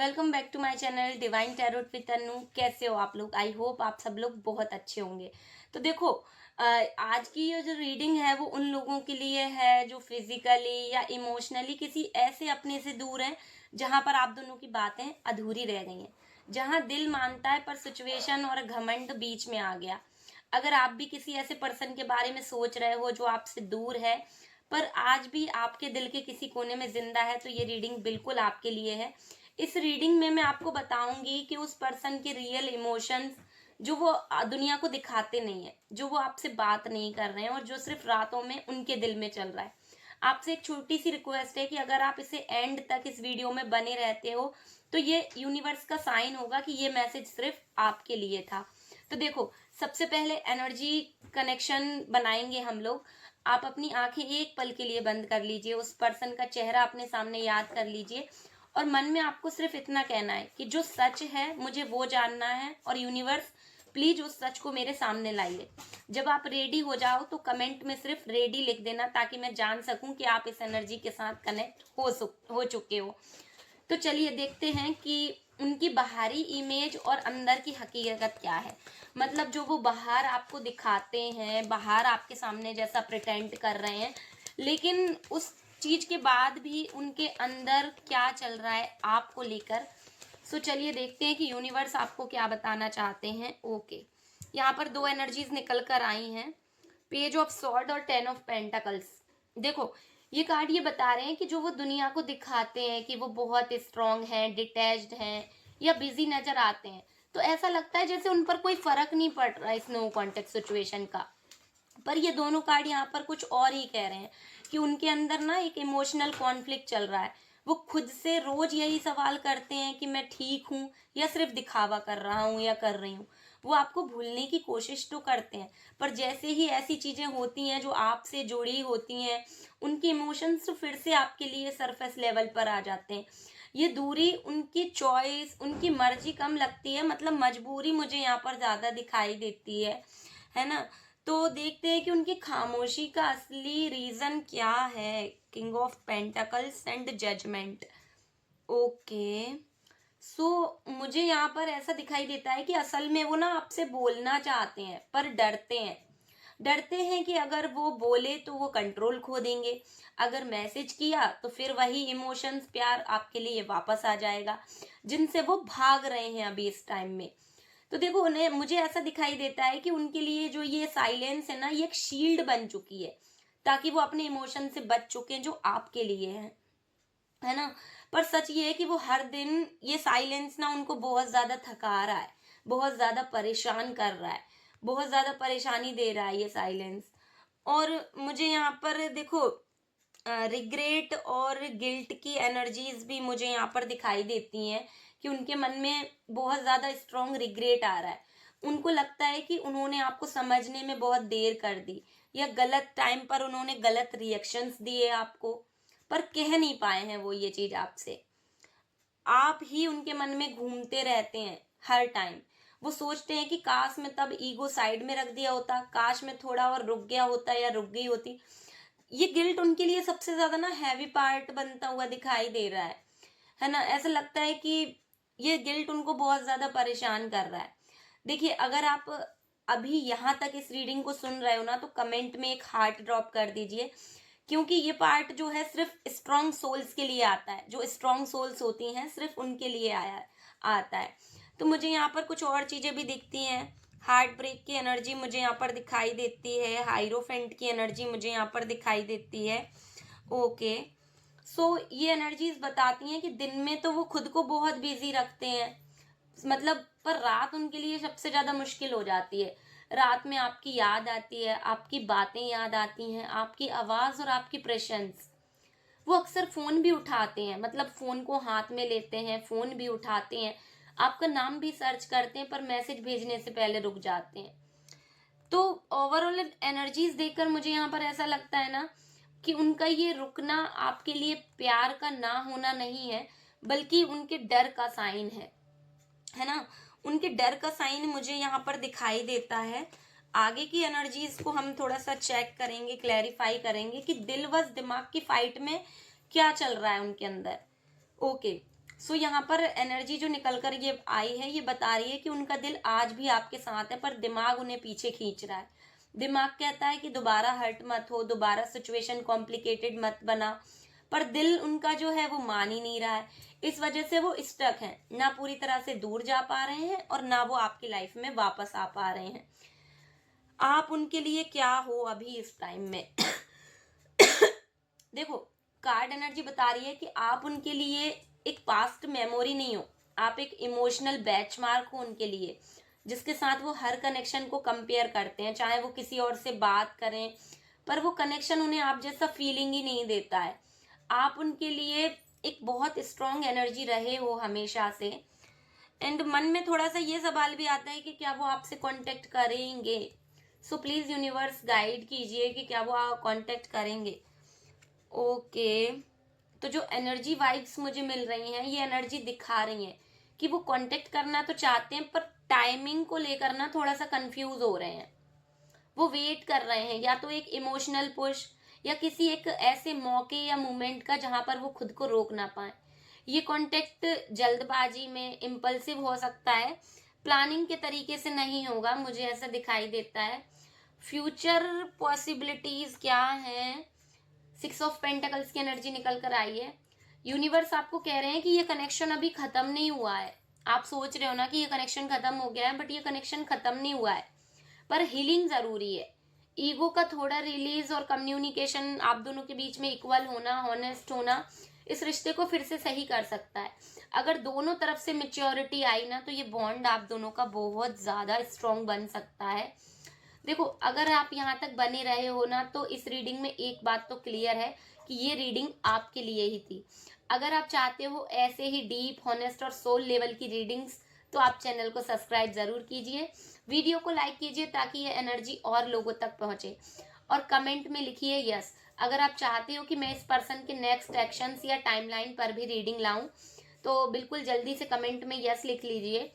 Welcome back to my channel divine tarot with Tannu. कैसे हो आप लोग? आई होप आप सब लोग बहुत अच्छे होंगे। तो देखो, आज की ये जो रीडिंग है वो उन लोगों के लिए है जो फिजिकली या इमोशनली किसी ऐसे अपने से दूर हैं जहां पर आप दोनों की बातें अधूरी रह गई हैं, जहां दिल मानता है पर सिचुएशन और घमंड बीच में आ गया। अगर आप भी किसी ऐसे पर्सन के बारे में सोच रहे हो जो आपसे दूर है पर आज भी आपके दिल के किसी कोने में जिंदा है, तो ये रीडिंग बिल्कुल आपके लिए है। इस रीडिंग में मैं आपको बताऊंगी कि उस पर्सन के रियल इमोशंस जो वो दुनिया को दिखाते नहीं है, जो वो आपसे बात नहीं कर रहे हैं और जो सिर्फ रातों में उनके दिल में चल रहा है। आपसे एक छोटी सी रिक्वेस्ट है कि अगर आप इसे एंड तक इस वीडियो में बने रहते हो तो ये यूनिवर्स का साइन होगा कि ये मैसेज सिर्फ आपके लिए था। तो देखो, सबसे पहले एनर्जी कनेक्शन बनाएंगे हम लोग। आप अपनी आंखें एक पल के लिए बंद कर लीजिए, उस पर्सन का चेहरा अपने सामने याद कर लीजिए और मन में आपको सिर्फ इतना कहना है कि जो सच है मुझे वो जानना है और यूनिवर्स प्लीज उस सच को मेरे सामने लाइए। जब आप रेडी हो जाओ तो कमेंट में सिर्फ रेडी लिख देना ताकि मैं जान सकूं कि आप इस एनर्जी के साथ कनेक्ट हो चुके हो। तो चलिए देखते हैं कि उनकी बाहरी इमेज और अंदर की हकीकत क्या है। मतलब जो वो बाहर आपको दिखाते हैं, बाहर आपके सामने जैसा प्रिटेंड कर रहे हैं, लेकिन उस चीज के बाद भी उनके अंदर क्या चल रहा है आपको लेकर। सो चलिए देखते हैं कि यूनिवर्स आपको क्या बताना चाहते हैं। ओके, यहाँ पर दो एनर्जीज निकल कर आई हैं, पेज ऑफ सॉर्ड और 10 ऑफ पेंटाकल्स। देखो, ये कार्ड ये बता रहे हैं कि जो वो दुनिया को दिखाते हैं कि वो बहुत स्ट्रांग हैं, डिटैच्ड हैं या बिजी नजर आते हैं, तो ऐसा लगता है जैसे उन पर कोई फर्क नहीं पड़ रहा इस नो कॉन्टेक्ट सिचुएशन का। पर ये दोनों कार्ड यहाँ पर कुछ और ही कह रहे हैं कि उनके अंदर ना एक इमोशनल कॉन्फ्लिक्ट चल रहा है। वो खुद से रोज यही सवाल करते हैं कि मैं ठीक हूँ या सिर्फ दिखावा कर रहा हूँ या कर रही हूँ। वो आपको भूलने की कोशिश तो करते हैं, पर जैसे ही ऐसी चीजें होती हैं जो आपसे जुड़ी होती हैं, उनके इमोशंस तो फिर से आपके लिए सरफेस लेवल पर आ जाते हैं। ये दूरी उनकी चॉइस, उनकी मर्जी कम लगती है, मतलब मजबूरी मुझे यहाँ पर ज्यादा दिखाई देती है ना। तो देखते हैं कि उनकी खामोशी का असली रीजन क्या है। King of pentacles and judgment. Okay, so मुझे यहाँ पर ऐसा दिखाई देता है कि असल में वो ना आपसे बोलना चाहते हैं पर डरते हैं। डरते हैं कि अगर वो बोले तो वो कंट्रोल खो देंगे, अगर मैसेज किया तो फिर वही इमोशंस, प्यार आपके लिए वापस आ जाएगा जिनसे वो भाग रहे हैं अभी इस टाइम में। तो देखो, उन्हें मुझे ऐसा दिखाई देता है कि उनके लिए जो ये साइलेंस है ना, ये एक शील्ड बन चुकी है ताकि वो अपने इमोशन से बच चुके हैं जो आपके लिए है ना। पर सच ये है कि वो हर दिन ये साइलेंस ना उनको बहुत ज्यादा थका रहा है, बहुत ज्यादा परेशान कर रहा है, बहुत ज्यादा परेशानी दे रहा है ये साइलेंस। और मुझे यहाँ पर देखो, रिग्रेट और गिल्ट की एनर्जीज भी मुझे यहाँ पर दिखाई देती हैं कि उनके मन में बहुत ज्यादा स्ट्रॉन्ग रिग्रेट आ रहा है। उनको लगता है कि उन्होंने आपको समझने में बहुत देर कर दी या गलत टाइम पर उन्होंने गलत रिएक्शंस दिए आपको, पर कह नहीं पाए हैं वो ये चीज आपसे। आप ही उनके मन में घूमते रहते हैं हर टाइम। वो सोचते हैं कि काश मैं तब ईगो साइड में रख दिया होता, काश मैं थोड़ा और रुक गया होता या रुक गई होती। ये गिल्ट उनके लिए सबसे ज्यादा ना हैवी पार्ट बनता हुआ दिखाई दे रहा है ना। ऐसा लगता है कि ये गिल्ट उनको बहुत ज्यादा परेशान कर रहा है। देखिए, अगर आप अभी यहाँ तक इस रीडिंग को सुन रहे हो ना, तो कमेंट में एक हार्ट ड्रॉप कर दीजिए, क्योंकि ये पार्ट जो है सिर्फ स्ट्रॉन्ग सोल्स के लिए आता है। जो स्ट्रॉन्ग सोल्स होती हैं सिर्फ उनके लिए आता है। तो मुझे यहाँ पर कुछ और चीजें भी दिखती हैं। हार्ट ब्रेक की एनर्जी मुझे यहाँ पर दिखाई देती है, हाइरोफेंट की एनर्जी मुझे यहाँ पर दिखाई देती है। ओके, सो ये एनर्जीज बताती हैं कि दिन में तो वो खुद को बहुत बिजी रखते हैं, मतलब पर रात उनके लिए सबसे ज्यादा मुश्किल हो जाती है। रात में आपकी याद आती है, आपकी बातें याद आती हैं, आपकी आवाज और आपकी प्रेजेंस। वो अक्सर फोन भी उठाते हैं, मतलब फोन को हाथ में लेते हैं, फोन भी उठाते हैं, आपका नाम भी सर्च करते हैं, पर मैसेज भेजने से पहले रुक जाते हैं। तो ओवरऑल एनर्जीज देखकर मुझे यहाँ पर ऐसा लगता है ना कि उनका ये रुकना आपके लिए प्यार का ना होना नहीं है, बल्कि उनके डर का साइन है ना। उनके डर का साइन मुझे यहाँ पर दिखाई देता है। आगे की एनर्जीज को हम थोड़ा सा चेक करेंगे, क्लैरिफाई करेंगे कि दिल वस दिमाग की फाइट में क्या चल रहा है उनके अंदर। ओके, सो यहाँ पर एनर्जी जो निकल कर ये आई है, ये बता रही है कि उनका दिल आज भी आपके साथ है, पर दिमाग उन्हें पीछे खींच रहा है। दिमाग कहता है कि दोबारा हर्ट मत हो, दोबारा सिचुएशन कॉम्प्लिकेटेड मत बना, पर दिल उनका जो है वो मान ही नहीं रहा है। इस वजह से वो स्टक हैं, ना पूरी तरह से दूर जा पा रहे हैं और ना वो आपकी लाइफ में वापस आ पा रहे हैं। आप उनके लिए क्या हो अभी इस टाइम में? देखो, कार्ड एनर्जी बता रही है कि आप उनके लिए एक पास्ट मेमोरी नहीं हो, आप एक इमोशनल बेंचमार्क हो उनके लिए, जिसके साथ वो हर कनेक्शन को कंपेयर करते हैं। चाहे वो किसी और से बात करें, पर वो कनेक्शन उन्हें आप जैसा फीलिंग ही नहीं देता है। आप उनके लिए एक बहुत स्ट्रांग एनर्जी रहे हो हमेशा से। एंड मन में थोड़ा सा ये सवाल भी आता है कि क्या वो आपसे कांटेक्ट करेंगे। सो प्लीज यूनिवर्स गाइड कीजिए कि क्या वो कांटेक्ट करेंगे। ओके, तो जो एनर्जी वाइब्स मुझे मिल रही हैं, ये एनर्जी दिखा रही हैं कि वो कांटेक्ट करना तो चाहते हैं, पर टाइमिंग को लेकर ना थोड़ा सा कंफ्यूज हो रहे हैं। वो वेट कर रहे हैं या तो एक इमोशनल पुश या किसी एक ऐसे मौके या मोमेंट का जहां पर वो खुद को रोक ना पाए। ये कांटेक्ट जल्दबाजी में इम्पल्सिव हो सकता है, प्लानिंग के तरीके से नहीं होगा, मुझे ऐसा दिखाई देता है। फ्यूचर पॉसिबिलिटीज क्या हैं? 6 ऑफ पेंटिकल्स की एनर्जी निकल कर आई है। यूनिवर्स आपको कह रहे हैं कि ये कनेक्शन अभी खत्म नहीं हुआ है। आप सोच रहे हो ना कि ये कनेक्शन खत्म हो गया है, बट ये कनेक्शन खत्म नहीं हुआ है, पर हीलिंग जरूरी है। ईगो का थोड़ा रिलीज और कम्युनिकेशन आप दोनों के बीच में इक्वल होना, हॉनेस्ट होना, इस रिश्ते को फिर से सही कर सकता है। अगर दोनों तरफ से मेच्योरिटी आई ना, तो ये बॉन्ड आप दोनों का बहुत ज्यादा स्ट्रांग बन सकता है। देखो, अगर आप यहाँ तक बने रहे हो ना, तो इस रीडिंग में एक बात तो क्लियर है कि ये रीडिंग आपके लिए ही थी। अगर आप चाहते हो ऐसे ही डीप, हॉनेस्ट और सोल लेवल की रीडिंग्स, तो आप चैनल को सब्सक्राइब जरूर कीजिए, वीडियो को लाइक कीजिए ताकि ये एनर्जी और लोगों तक पहुंचे, और कमेंट में लिखिए यस अगर आप चाहते हो कि मैं इस पर्सन के नेक्स्ट एक्शंस या टाइमलाइन पर भी रीडिंग लाऊं। तो बिल्कुल जल्दी से कमेंट में यस लिख लीजिए।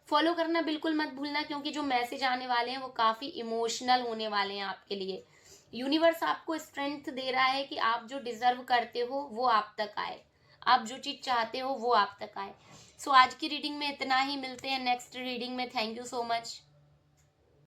फॉलो करना बिल्कुल मत भूलना, क्योंकि जो मैसेज आने वाले हैं वो काफी इमोशनल होने वाले हैं आपके लिए। यूनिवर्स आपको स्ट्रेंथ दे रहा है कि आप जो डिजर्व करते हो वो आप तक आए, आप जो चीज चाहते हो वो आप तक आए। सो आज की रीडिंग में इतना ही, मिलते हैं नेक्स्ट रीडिंग में। Thank you so much.